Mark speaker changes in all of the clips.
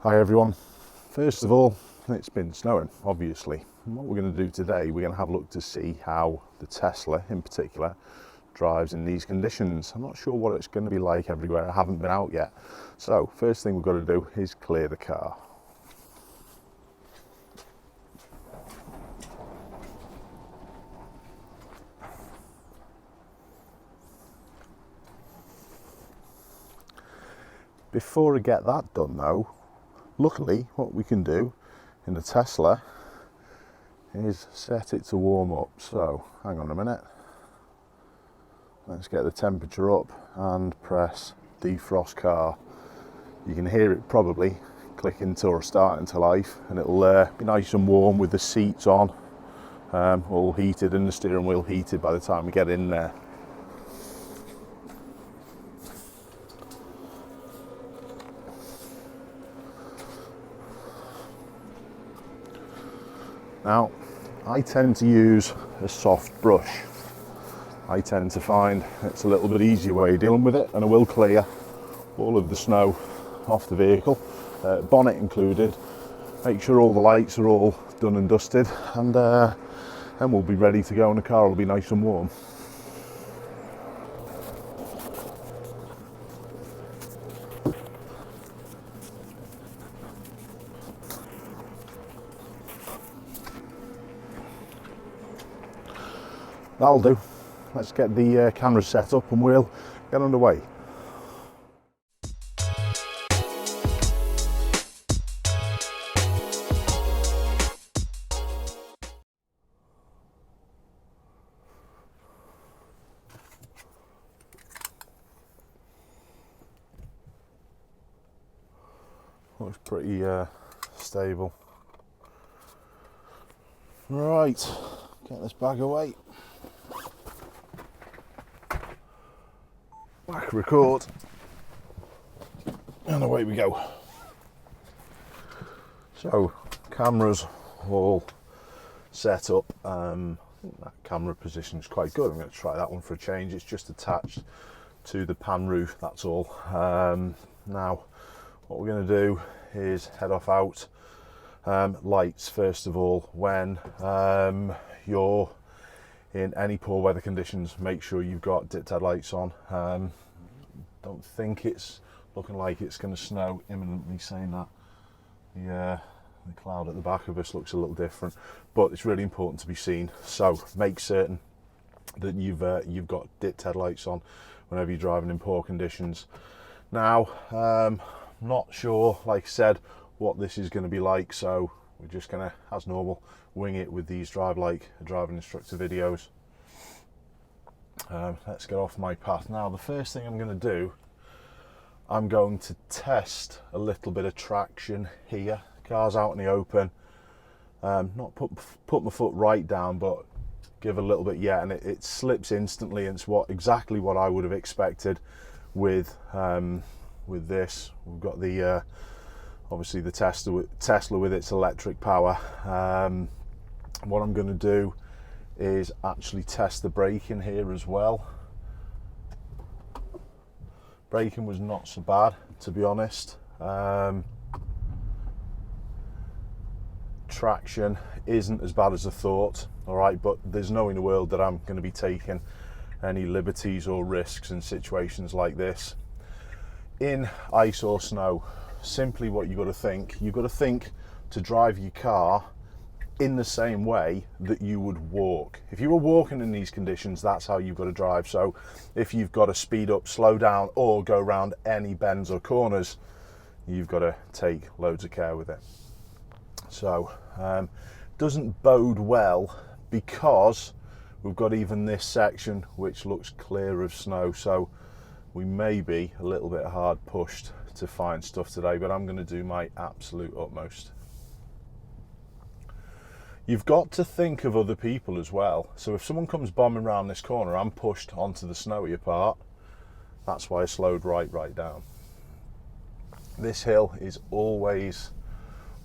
Speaker 1: Hi everyone. First of all, it's been snowing, obviously. And what we're going to do today, we're going to have a look to see how the Tesla in particular drives in these conditions. I'm not sure what it's going to be like everywhere. I haven't been out yet. So first thing we've got to do is clear the car. Before I get that done though, luckily what we can do in the Tesla is set it to warm up. So hang on a minute, let's get the temperature up and press defrost car. You can hear it probably clicking to or starting to life, and it'll be nice and warm with the seats on, all heated, and the steering wheel heated by the time we get in there. Now, I tend to use a soft brush. I tend to find it's a little bit easier way of dealing with it, and I will clear all of the snow off the vehicle, bonnet included. Make sure all the lights are all done and dusted, and we'll be ready to go, and the car will be nice and warm. That'll do. Let's get the camera set up and we'll get underway. Looks pretty stable. Right, get this bag away. Back record, and away we go. So, cameras all set up. I think that camera position is quite good. I'm going to try that one for a change. It's just attached to the pan roof, that's all. Now, what we're going to do is head off out. Lights, first of all. When you're in any poor weather conditions, make sure you've got dip headlights on. Don't think it's looking like it's going to snow imminently, saying that. The cloud at the back of us looks a little different, but it's really important to be seen. So make certain that you've got dip headlights on whenever you're driving in poor conditions. Now, not sure, like I said, what this is going to be like, so we're just going to, as normal, wing it with these drive like a driving instructor videos. Let's get off my path. Now, the first thing I'm going to do, I'm going to test a little bit of traction here. Car's out in the open. Not put my foot right down, but give a little bit, yeah, and it slips instantly, and it's exactly what I would have expected with this. We've got the obviously the Tesla with its electric power. What I'm going to do is actually test the braking here as well. Braking was not so bad, to be honest. Traction isn't as bad as I thought, all right, but there's no in the world that I'm going to be taking any liberties or risks in situations like this. In ice or snow, simply what you've got to think to drive your car in the same way that you would walk. If you were walking in these conditions, that's how you've got to drive. So if you've got to speed up, slow down, or go around any bends or corners, you've got to take loads of care with it. So doesn't bode well, because we've got even this section which looks clear of snow, so we may be a little bit hard pushed to find stuff today, but I'm going to do my absolute utmost. You've got to think of other people as well. So if someone comes bombing around this corner, I'm pushed onto the snowier part. That's why I slowed right down. This hill is always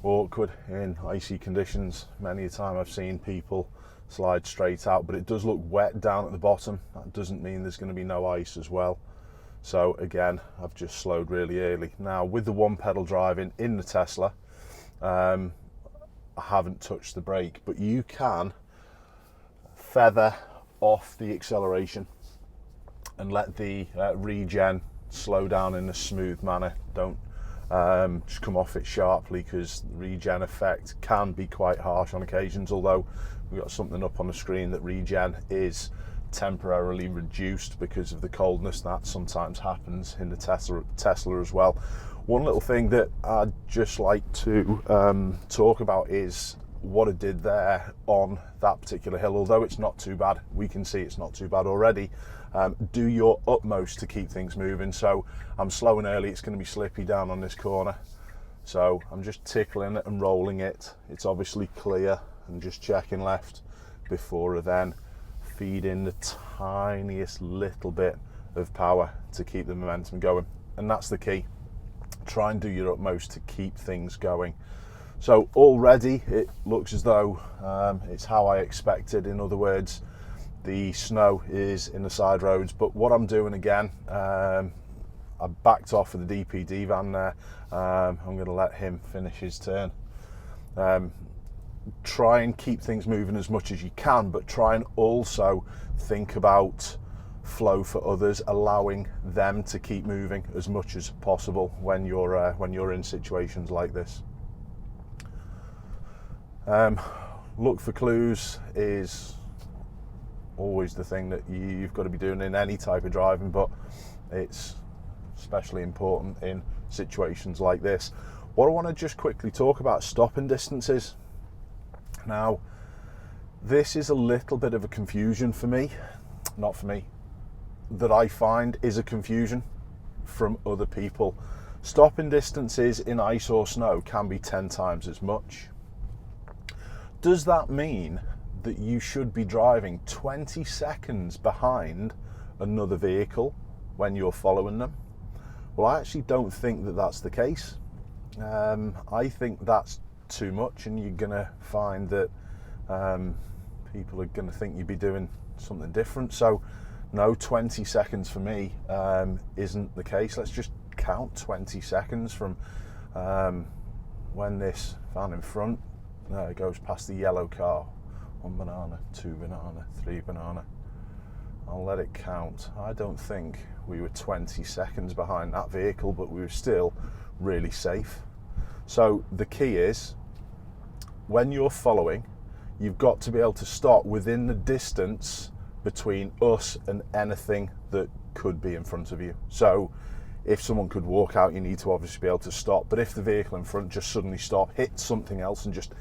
Speaker 1: awkward in icy conditions. Many a time I've seen people slide straight out, but it does look wet down at the bottom. That doesn't mean there's going to be no ice as well. So again, I've just slowed really early. Now with the one pedal driving in the Tesla, I haven't touched the brake, but you can feather off the acceleration and let the regen slow down in a smooth manner. Don't just come off it sharply, because the regen effect can be quite harsh on occasions, although we've got something up on the screen that regen is temporarily reduced because of the coldness. That sometimes happens in the Tesla as well. One little thing that I'd just like to talk about is what it did there on that particular hill. Although it's not too bad, we can see it's not too bad already. Do your utmost to keep things moving. So I'm slow and early, it's going to be slippy down on this corner, so I'm just tickling it and rolling it. It's obviously clear, and just checking left before I then feed in the tiniest little bit of power to keep the momentum going. And that's the key. Try and do your utmost to keep things going. So already it looks as though it's how I expected. In other words, the snow is in the side roads, but what I'm doing again, I backed off of the DPD van there. I'm going to let him finish his turn. Try and keep things moving as much as you can, but try and also think about flow for others, allowing them to keep moving as much as possible when you're in situations like this. Look for clues is always the thing that you've got to be doing in any type of driving, but it's especially important in situations like this. What I want to just quickly talk about, stopping distances. Now, this is a little bit of a confusion for me, not for me, that I find is a confusion from other people. Stopping distances in ice or snow can be 10 times as much. Does that mean that you should be driving 20 seconds behind another vehicle when you're following them? Well, I actually don't think that that's the case. I think that's too much, and you're going to find that people are going to think you'd be doing something different. So no, 20 seconds for me isn't the case. Let's just count 20 seconds from when this van in front goes past the yellow car. 1 banana, 2 banana, 3 banana. I'll let it count. I don't think we were 20 seconds behind that vehicle, but we were still really safe. So the key is, when you're following, you've got to be able to stop within the distance between us and anything that could be in front of you. So if someone could walk out, you need to obviously be able to stop. But if the vehicle in front just suddenly stopped, hit something else and just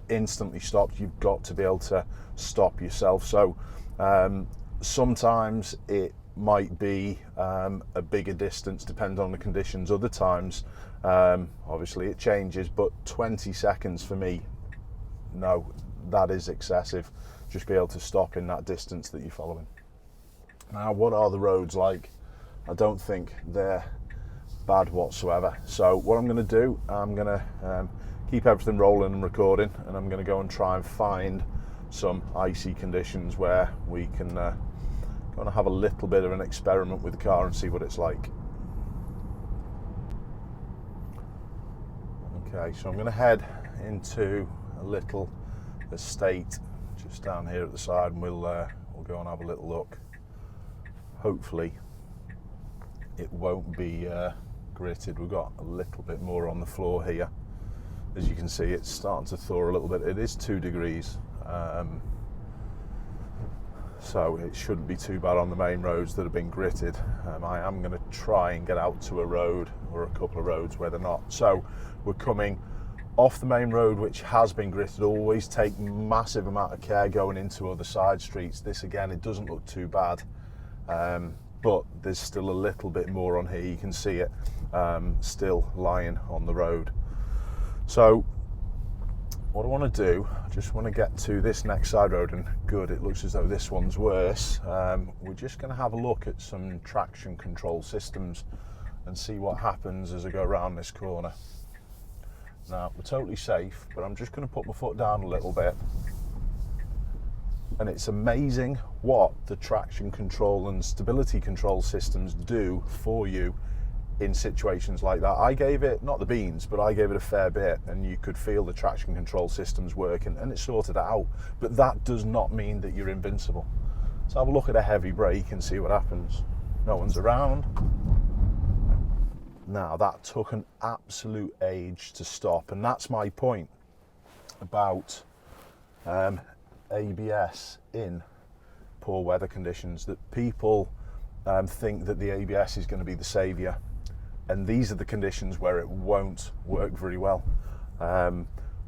Speaker 1: instantly stopped, you've got to be able to stop yourself. So sometimes it might be a bigger distance depending on the conditions. Other times obviously it changes, but 20 seconds for me, no, that is excessive. Just be able to stop in that distance that you're following. Now, what are the roads like? I don't think they're bad whatsoever. So what I'm going to do, I'm going to keep everything rolling and recording, and I'm going to go and try and find some icy conditions where we can go and have a little bit of an experiment with the car and see what it's like. Okay, so I'm going to head into a little estate just down here at the side, and we'll go and have a little look. Hopefully it won't be gritted. We've got a little bit more on the floor here. As you can see, it's starting to thaw a little bit. It is 2 degrees, so it shouldn't be too bad on the main roads that have been gritted. I am going to try and get out to a road or a couple of roads where they're not. So we're coming off the main road, which has been gritted. Always take massive amount of care going into other side streets. This again, it doesn't look too bad, but there's still a little bit more on here. You can see it still lying on the road. So what I want to do, I just want to get to this next side road, and good, it looks as though this one's worse. We're just going to have a look at some traction control systems and see what happens as I go around this corner. Now, we're totally safe, but I'm just going to put my foot down a little bit And it's amazing what the traction control and stability control systems do for you in situations like that. I gave it, not the beans, but I gave it a fair bit, and you could feel the traction control systems working, and it sorted it out. But that does not mean that you're invincible. So have a look at a heavy brake and see what happens. No one's around. Now that took an absolute age to stop, and that's my point about ABS in poor weather conditions, that people think that the ABS is going to be the saviour, and these are the conditions where it won't work very well.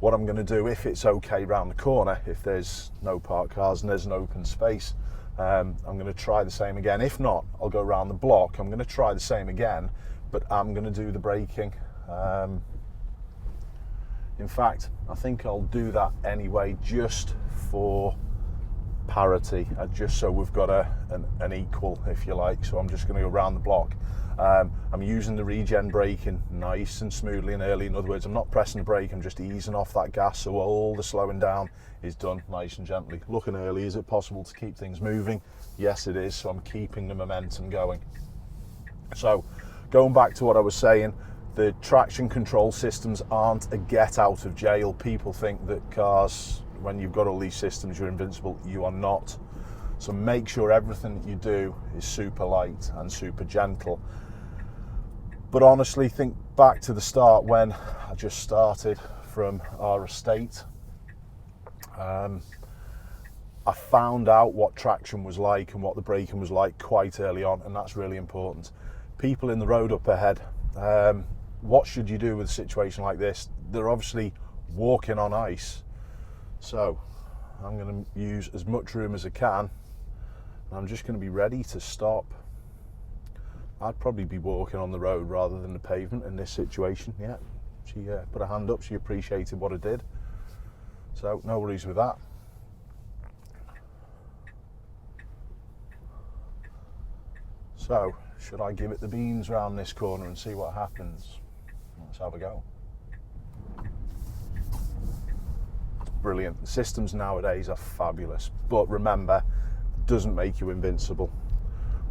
Speaker 1: What I'm going to do, if it's okay round the corner, if there's no parked cars and there's an open space, I'm going to try the same again. If not, I'll go around the block. I'm going to try the same again, but I'm going to do the braking. In fact, I think I'll do that anyway, just for parity, just so we've got an equal, if you like. So I'm just going to go around the block. I'm using the regen braking nice and smoothly and early. In other words, I'm not pressing the brake, I'm just easing off that gas, so all the slowing down is done nice and gently. Looking early, is it possible to keep things moving? Yes, it is. So I'm keeping the momentum going. So going back to what I was saying, the traction control systems aren't a get out of jail. People think that cars, when you've got all these systems, you're invincible. You are not. So make sure everything that you do is super light and super gentle. But honestly, think back to the start when I just started from our estate. I found out what traction was like and what the braking was like quite early on, and that's really important. People in the road up ahead, what should you do with a situation like this? They're obviously walking on ice. So I'm going to use as much room as I can. I'm just going to be ready to stop. I'd probably be walking on the road rather than the pavement in this situation. Yeah, she put her hand up, she appreciated what I did. So no worries with that. So, should I give it the beans round this corner and see what happens? Let's have a go. Brilliant. The systems nowadays are fabulous, but remember, doesn't make you invincible.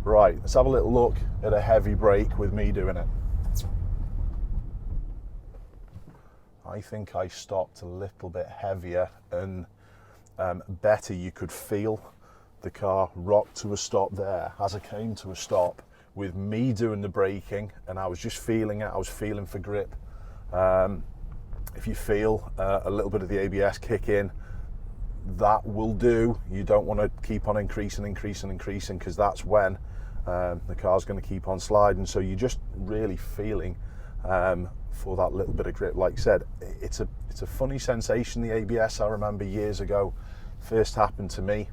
Speaker 1: Right, let's have a little look at a heavy brake with me doing it. I think I stopped a little bit heavier and better. You could feel the car rock to a stop there as I came to a stop with me doing the braking, and I was just feeling it. I was feeling for grip. If you feel a little bit of the ABS kick in, that will do. You don't want to keep on increasing, because that's when the car's going to keep on sliding. So you're just really feeling for that little bit of grip. Like I said, it's a funny sensation, the ABS. I remember years ago, first happened to me.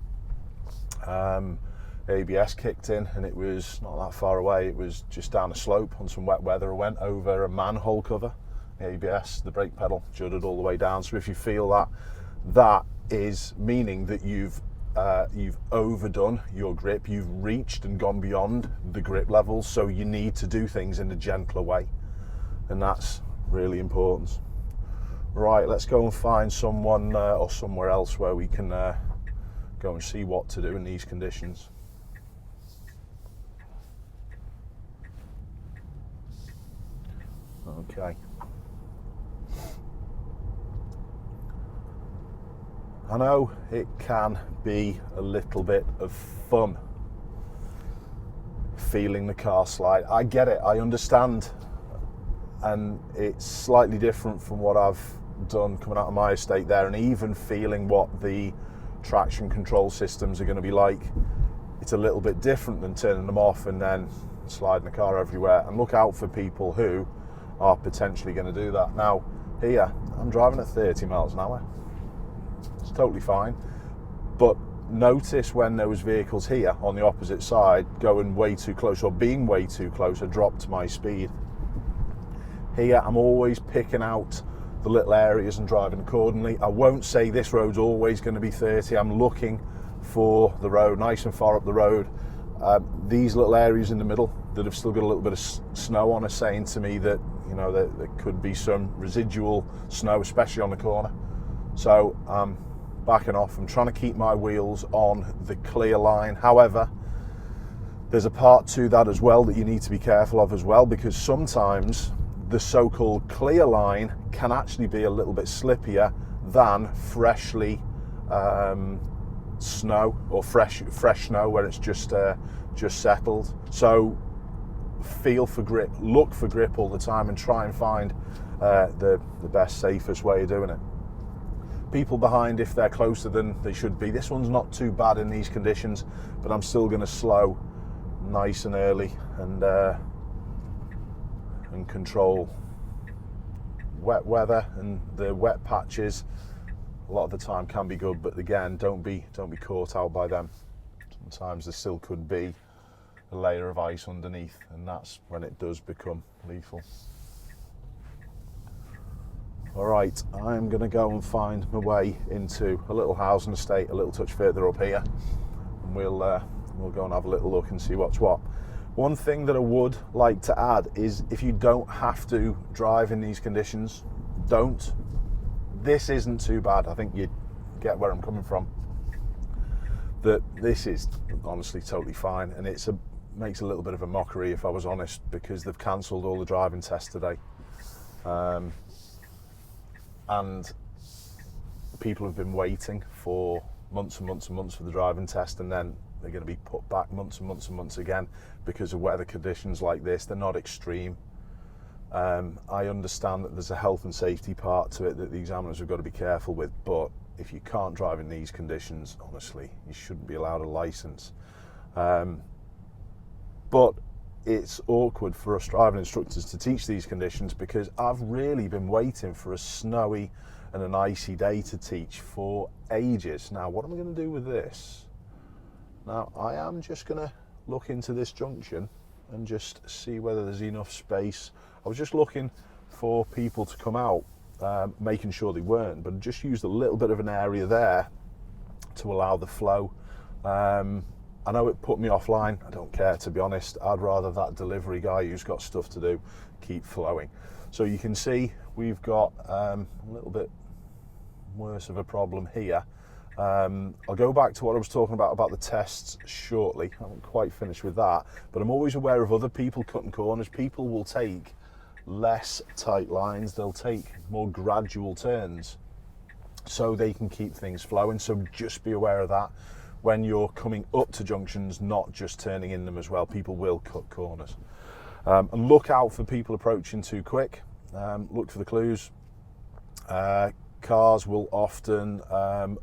Speaker 1: ABS kicked in, and it was not that far away. It was just down a slope on some wet weather. I went over a manhole cover. The ABS, the brake pedal, jutted all the way down. So if you feel that, that is meaning that you've overdone your grip. You've reached and gone beyond the grip levels. So you need to do things in a gentler way, and that's really important. Right, let's go and find someone or somewhere else where we can go and see what to do in these conditions. Okay. I know it can be a little bit of fun feeling the car slide. I get it, I understand, and it's slightly different from what I've done coming out of my estate there, and even feeling what the traction control systems are going to be like. It's a little bit different than turning them off and then sliding the car everywhere. And look out for people who are potentially going to do that. Now here I'm driving at 30 miles an hour. It's totally fine, but notice when there was vehicles here on the opposite side going way too close or being way too close, I dropped my speed. Here I'm always picking out the little areas and driving accordingly. I won't say this road's always going to be 30. I'm looking for the road nice and far up the road. These little areas in the middle that have still got a little bit of snow on are saying to me that, you know, there could be some residual snow, especially on the corner. So backing off. I'm trying to keep my wheels on the clear line. However, there's a part to that as well that you need to be careful of as well, because sometimes the so-called clear line can actually be a little bit slippier than freshly snow, or fresh snow where it's just settled. So feel for grip, look for grip all the time, and try and find the best, safest way of doing it. People behind, if they're closer than they should be. This one's not too bad in these conditions, but I'm still going to slow nice and early and control wet weather. And the wet patches a lot of the time can be good, but again, don't be caught out by them. Sometimes there still could be a layer of ice underneath, and that's when it does become lethal. All right, I'm going to go and find my way into a little housing estate a little touch further up here, and we'll go and have a little look and see what's what. One thing that I would like to add is, if you don't have to drive in these conditions, don't. This isn't too bad. I think you get where I'm coming from. That this is honestly totally fine, and makes a little bit of a mockery, if I was honest, because they've cancelled all the driving tests today. And people have been waiting for months and months and months for the driving test, and then they're going to be put back months and months and months again because of weather conditions like this. They're not extreme. I understand that there's a health and safety part to it that the examiners have got to be careful with, but if you can't drive in these conditions, honestly, you shouldn't be allowed a license. But it's awkward for us driving instructors to teach these conditions, because I've really been waiting for a snowy and an icy day to teach for ages. Now, what am I going to do with this? Now, I am just going to look into this junction and just see whether there's enough space. I was just looking for people to come out, making sure they weren't, but just used a little bit of an area there to allow the flow. I know it put me offline. I don't care, to be honest. I'd rather that delivery guy who's got stuff to do keep flowing. So you can see we've got a little bit worse of a problem here. I'll go back to what I was talking about the tests shortly. I haven't quite finished with that, but I'm always aware of other people cutting corners. People will take less tight lines. They'll take more gradual turns so they can keep things flowing. So just be aware of that when you're coming up to junctions, not just turning in them as well. People will cut corners. And look out for people approaching too quick. Look for the clues. Cars will often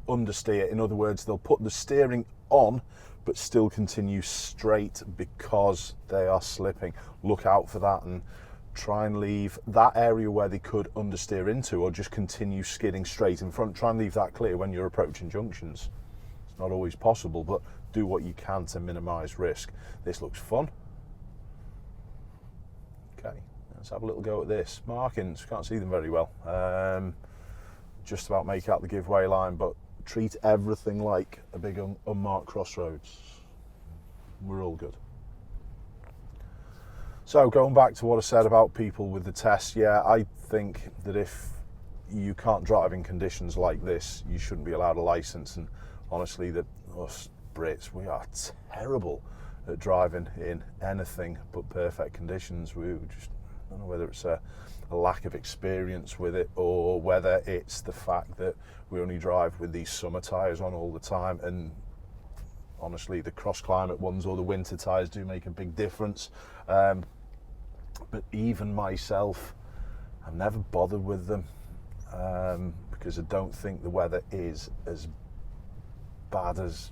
Speaker 1: understeer. In other words, they'll put the steering on but still continue straight because they are slipping. Look out for that and try and leave that area where they could understeer into, or just continue skidding straight in front. Try and leave that clear when you're approaching junctions. It's not always possible, but do what you can to minimise risk. This looks fun. Okay, let's have a little go at this. Markings, can't see them very well. Just about make out the giveaway line, but treat everything like a big unmarked crossroads. We're all good. So going back to what I said about people with the tests, yeah, I think that if you can't drive in conditions like this, you shouldn't be allowed a license. And honestly, us Brits, we are terrible at driving in anything but perfect conditions. We just don't know whether it's a lack of experience with it, or whether it's the fact that we only drive with these summer tyres on all the time. And honestly, the cross climate ones or the winter tyres do make a big difference. But even myself, I've never bothered with them because I don't think the weather is as bad as,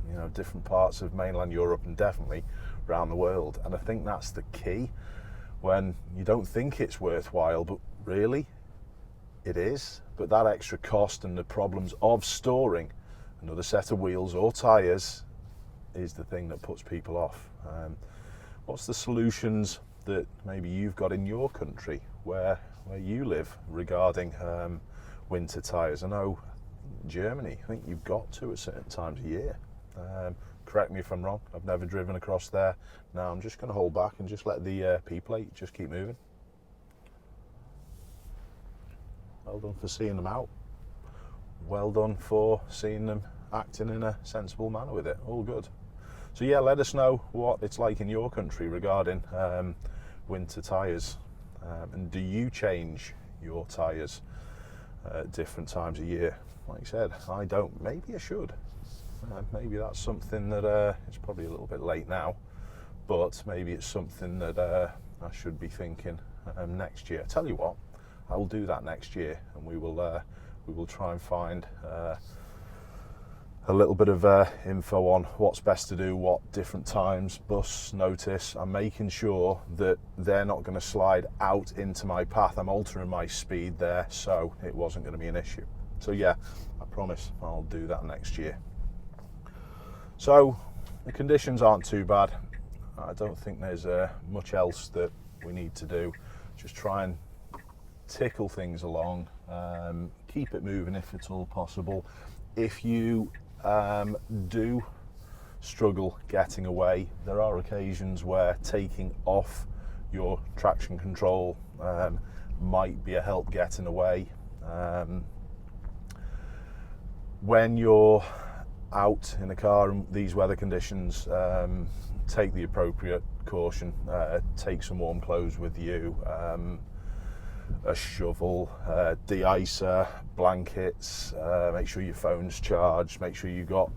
Speaker 1: you know, different parts of mainland Europe and definitely around the world. And I think that's the key. When you don't think it's worthwhile, but really it is. But that extra cost and the problems of storing another set of wheels or tyres is the thing that puts people off. What's the solutions that maybe you've got in your country where you live regarding winter tyres? I know Germany, I think you've got to at certain times of year. Correct me if I'm wrong, I've never driven across there. Now I'm just going to hold back and just let the P-plate just keep moving. Well done for seeing them out. well done for seeing them acting in a sensible manner with it. All good. So yeah, let us know what it's like in your country regarding winter tyres, and do you change your tyres at different times of year? Like I said, I don't. Maybe I should. Maybe that's something that it's probably a little bit late now, but maybe it's something that I should be thinking next year. Tell you what, I will do that next year, and we will try and find a little bit of info on what's best to do, what different times, bus notice. I'm making sure that they're not going to slide out into my path. I'm altering my speed there, so it wasn't going to be an issue. So yeah, I promise I'll do that next year. So the conditions aren't too bad. I don't think there's much else that we need to do. Just try and tickle things along, keep it moving if at all possible. If you do struggle getting away, there are occasions where taking off your traction control might be a help getting away. When you're out in a car in these weather conditions, take the appropriate caution. Take some warm clothes with you, a shovel, de-icer, blankets, make sure your phone's charged, make sure you got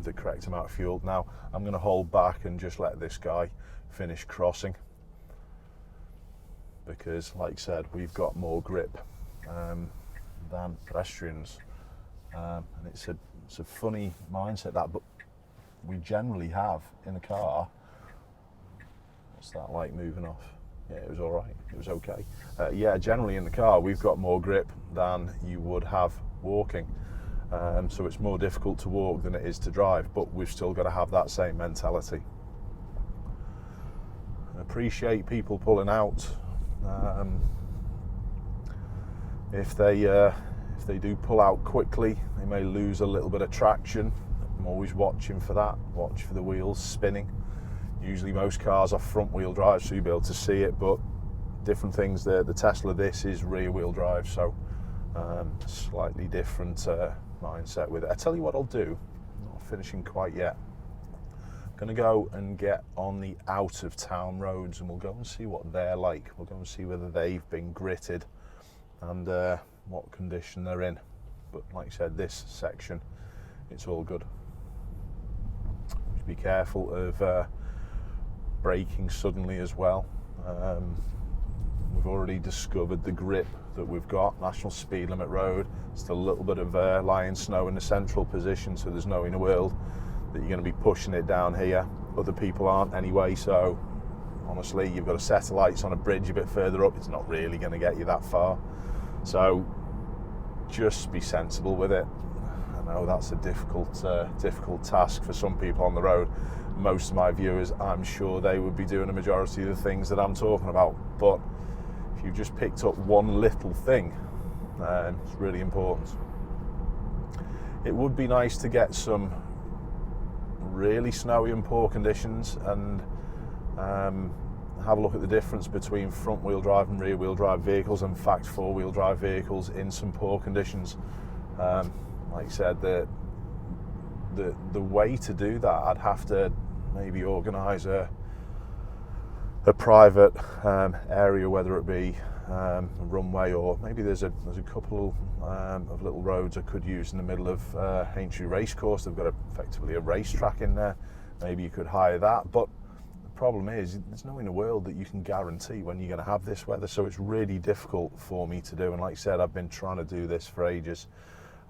Speaker 1: the correct amount of fuel. Now I'm going to hold back and just let this guy finish crossing, because like I said, we've got more grip than pedestrians, and it's a funny mindset that, but we generally have in a car. What's that light moving off? Yeah, it was all right. It was okay. Yeah, generally in the car, we've got more grip than you would have walking. So it's more difficult to walk than it is to drive, but we've still got to have that same mentality. I appreciate people pulling out. If they do pull out quickly, they may lose a little bit of traction. I'm always watching for that. Watch for the wheels spinning. Usually most cars are front wheel drive, so you'll be able to see it, but different things. The Tesla, this is rear wheel drive, so slightly different mindset with it. I tell you what I'll do, I'm not finishing quite yet. I'm going to go and get on the out of town roads, and we'll go and see what they're like. We'll go and see whether they've been gritted and what condition they're in. But like I said, this section, it's all good. Just be careful of braking suddenly as well. We've already discovered the grip that we've got. National speed limit road, still a little bit of lying snow in the central position, so there's no in the world that you're going to be pushing it down here. Other people aren't anyway, so honestly, you've got a set of lights on a bridge a bit further up, it's not really going to get you that far. So just be sensible with it. I know that's a difficult task for some people on the road. Most of my viewers, I'm sure they would be doing a majority of the things that I'm talking about, but if you've just picked up one little thing, it's really important. It would be nice to get some really snowy and poor conditions and have a look at the difference between front wheel drive and rear wheel drive vehicles, in fact 4-wheel drive vehicles in some poor conditions. Like I said, the way to do that, I'd have to maybe organise a private area, whether it be a runway, or maybe there's a couple of little roads I could use in the middle of Aintree Racecourse. They've got effectively a racetrack in there. Maybe you could hire that, but the problem is there's no in the world that you can guarantee when you're going to have this weather, so it's really difficult for me to do. And like I said, I've been trying to do this for ages.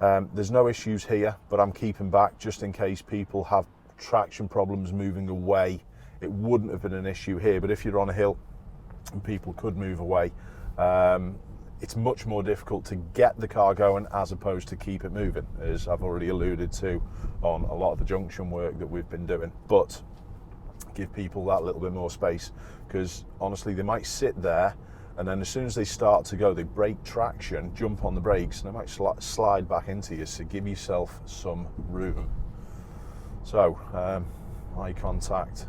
Speaker 1: There's no issues here, but I'm keeping back just in case people have traction problems moving away. It wouldn't have been an issue here, but if you're on a hill and people could move away, it's much more difficult to get the car going as opposed to keep it moving, as I've already alluded to on a lot of the junction work that we've been doing. But give people that little bit more space, because honestly they might sit there and then as soon as they start to go, they break traction, jump on the brakes, and they might slide back into you, so give yourself some room. So, eye contact,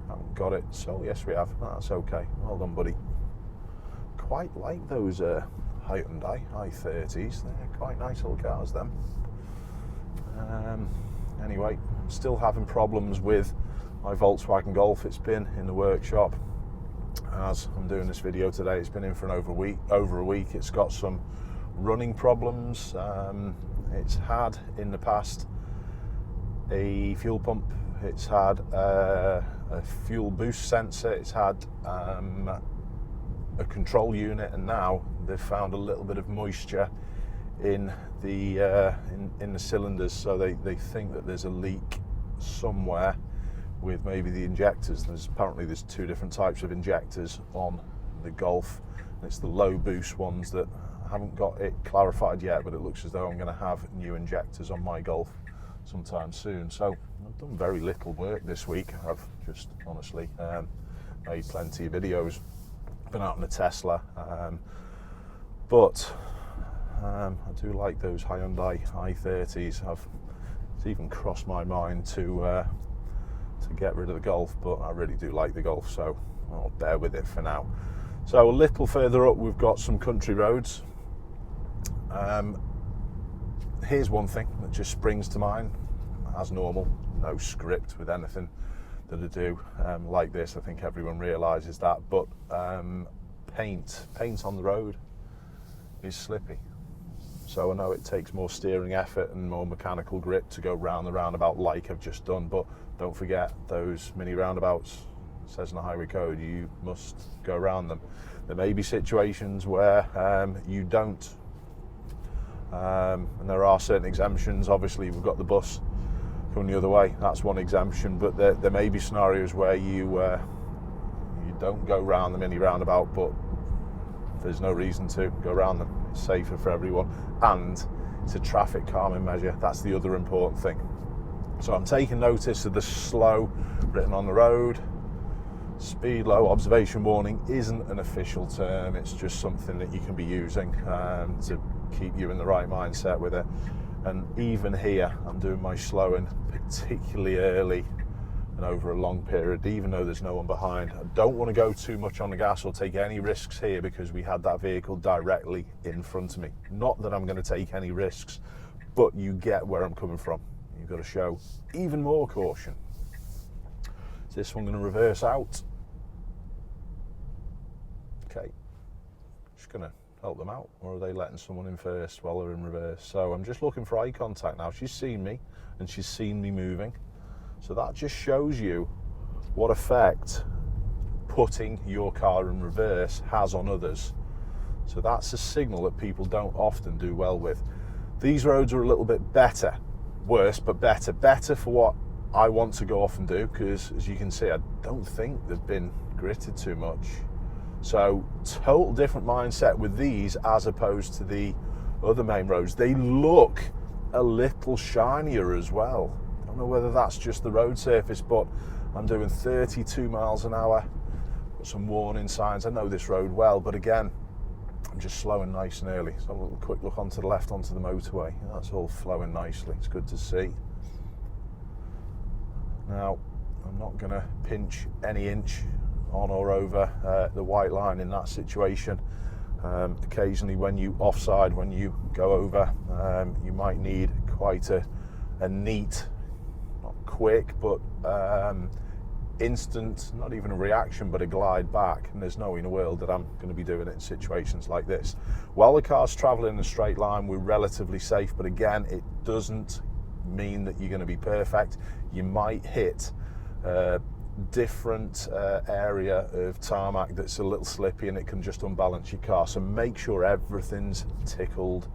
Speaker 1: haven't got it, so yes we have, that's okay, well done buddy. Quite like those Hyundai i30s. They're quite nice little cars, them. Anyway, I'm still having problems with my Volkswagen Golf. It's been in the workshop as I'm doing this video today. It's been in for over a week. It's got some running problems. It's had in the past a fuel pump, it's had a fuel boost sensor, it's had a control unit, and now they've found a little bit of moisture in the cylinders, so they think that there's a leak somewhere with maybe the injectors. Apparently there's two different types of injectors on the Golf. It's the low boost ones that I haven't got it clarified yet, but it looks as though I'm going to have new injectors on my Golf sometime soon. So I've done very little work this week. I've just honestly made plenty of videos, been out in a Tesla, but I do like those Hyundai i30s. It's even crossed my mind to get rid of the Golf, but I really do like the Golf, so I'll bear with it for now. So a little further up we've got some country roads. Here's one thing that just springs to mind, as normal, no script with anything that I do like this. I think everyone realises that, but paint on the road is slippy. So I know it takes more steering effort and more mechanical grip to go round the roundabout like I've just done, but don't forget those mini roundabouts. It says in the highway code you must go around them. There may be situations where you don't, and there are certain exemptions. Obviously we've got the bus coming the other way, that's one exemption, but there may be scenarios where you don't go round the mini roundabout, but there's no reason to go around them. It's safer for everyone, and it's a traffic calming measure. That's the other important thing. So I'm taking notice of the slow written on the road. Speed low observation warning isn't an official term, it's just something that you can be using to keep you in the right mindset with it. And even here I'm doing my slowing particularly early and over a long period, even though there's no one behind. I don't want to go too much on the gas or take any risks here because we had that vehicle directly in front of me. Not that I'm going to take any risks, but you get where I'm coming from. You've got to show even more caution. Is this one going to reverse out? Okay, just going to help them out, or are they letting someone in first while they're in reverse? So I'm just looking for eye contact now. She's seen me and she's seen me moving. So that just shows you what effect putting your car in reverse has on others. So that's a signal that people don't often do well with. These roads are a little bit better, worse, but better. Better for what I want to go off and do, because as you can see, I don't think they've been gritted too much. So total different mindset with these as opposed to the other main roads. They look a little shinier as well. I don't know whether that's just the road surface, but I'm doing 32 miles an hour. Got some warning signs. I know this road well, but again, I'm just slowing nice and early. So a little quick look onto the left onto the motorway. That's all flowing nicely. It's good to see. Now, I'm not going to pinch any inch on or over the white line in that situation. Occasionally when you offside, when you go over, you might need quite a neat, not quick, but instant, not even a reaction, but a glide back. And there's no way in the world that I'm going to be doing it in situations like this. While the car's traveling in a straight line, we're relatively safe, but again, it doesn't mean that you're going to be perfect. You might hit different area of tarmac that's a little slippy and it can just unbalance your car. So make sure everything's tickled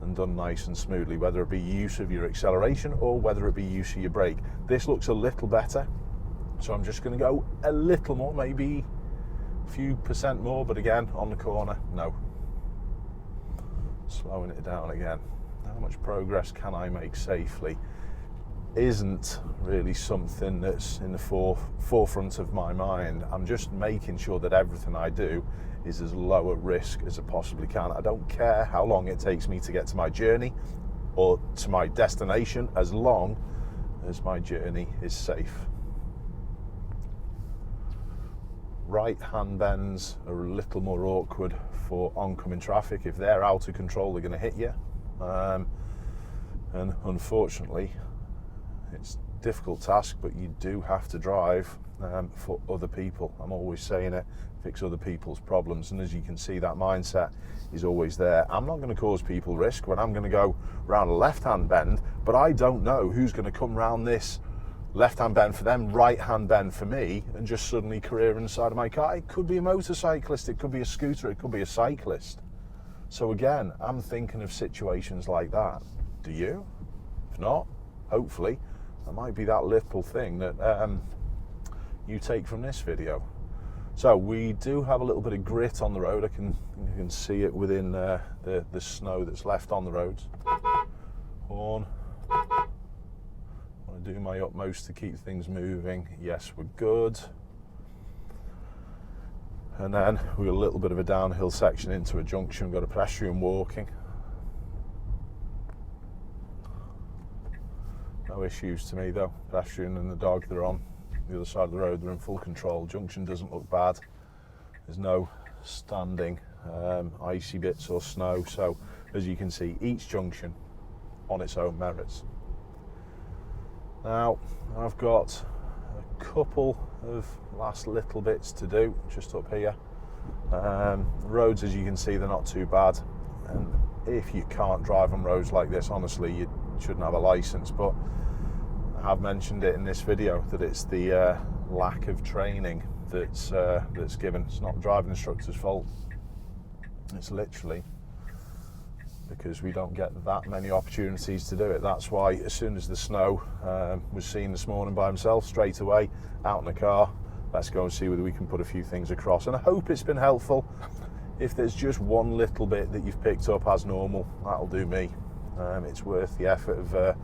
Speaker 1: and done nice and smoothly, whether it be use of your acceleration or whether it be use of your brake. This looks a little better, so I'm just going to go a little more, maybe a few percent more, but again, on the corner, no. Slowing it down again. How much progress can I make safely isn't really something that's in the forefront of my mind. I'm just making sure that everything I do is as low a risk as I possibly can. I don't care how long it takes me to get to my journey or to my destination, as long as my journey is safe. right hand bends are a little more awkward for oncoming traffic. If they're out of control, they're going to hit you. And unfortunately, it's a difficult task, but you do have to drive for other people. I'm always saying it, fix other people's problems. And as you can see, that mindset is always there. I'm not going to cause people risk when I'm going to go round a left-hand bend, but I don't know who's going to come round this left-hand bend for them, right-hand bend for me, and just suddenly career inside of my car. It could be a motorcyclist, it could be a scooter, it could be a cyclist. So again, I'm thinking of situations like that. Do you? If not, hopefully, that might be that little thing that you take from this video. So we do have a little bit of grit on the road. You can see it within the snow that's left on the roads. Horn. I want to do my utmost to keep things moving. Yes, we're good. And then we've got a little bit of a downhill section into a junction. We've got a pedestrian walking. No issues to me though. Pedestrian and the dog, they're on the other side of the road, they're in full control. Junction doesn't look bad. There's no standing icy bits or snow. So as you can see, each junction on its own merits. Now I've got a couple of last little bits to do just up here. Roads, as you can see, they're not too bad. And if you can't drive on roads like this, honestly, you shouldn't have a license. But I have mentioned it in this video that it's the lack of training that's given. It's not the driving instructor's fault. It's literally because we don't get that many opportunities to do it. That's why as soon as the snow was seen this morning by himself, straight away out in the car, let's go and see whether we can put a few things across. And I hope it's been helpful. If there's just one little bit that you've picked up as normal, that'll do me. It's worth the effort of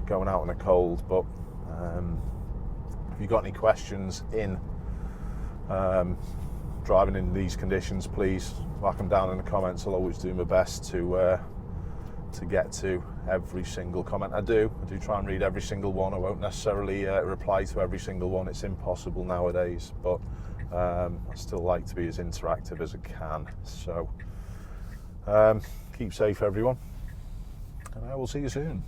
Speaker 1: going out in the cold. But if you've got any questions in driving in these conditions, please whack them down in the comments. I'll always do my best to get to every single comment. I do try and read every single one. I won't necessarily reply to every single one. It's impossible nowadays, but I still like to be as interactive as I can. So keep safe, everyone, and I will see you soon.